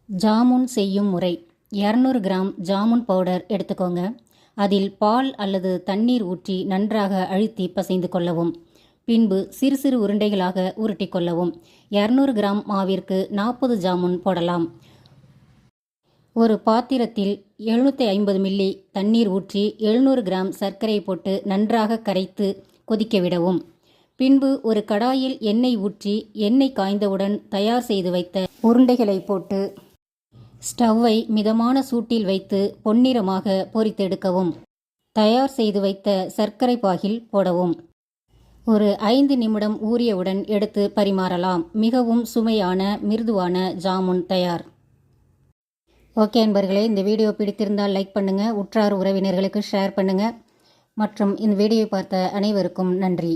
ஜாமுன் செய்யும் முறை. 200 gram jamun powder எடுத்துக்கோங்க. அதில் பால் அல்லது தண்ணீர் ஊற்றி நன்றாக அழுத்தி பசைந்து கொள்ளவும். பின்பு சிறு சிறு உருண்டைகளாக உருட்டி கொள்ளவும். 200 கிராம் மாவிற்கு 40 ஜாமுன் போடலாம். ஒரு பாத்திரத்தில் 750 மில்லி தண்ணீர் ஊற்றி 700 கிராம் சர்க்கரை போட்டு நன்றாக கரைத்து கொதிக்க விடவும். பின்பு ஒரு கடாயில் எண்ணெய் ஊற்றி எண்ணெய் காய்ந்தவுடன் தயார் செய்து வைத்த உருண்டைகளை போட்டு ஸ்டவ்வை மிதமான சூட்டில் வைத்து பொன்னிறமாக பொரித்தெடுக்கவும். தயார் செய்து வைத்த சர்க்கரை பாகில் போடவும். ஒரு 5 நிமிடம் ஊறியவுடன் எடுத்து பரிமாறலாம். மிகவும் சுவையான மிருதுவான ஜாமுன் தயார். ஓகே அன்பர்களே, இந்த வீடியோ பிடித்திருந்தால் லைக் பண்ணுங்கள், உற்றார் உறவினர்களுக்கு ஷேர் பண்ணுங்கள் மற்றும் இந்த வீடியோவை பார்த்த அனைவருக்கும் நன்றி.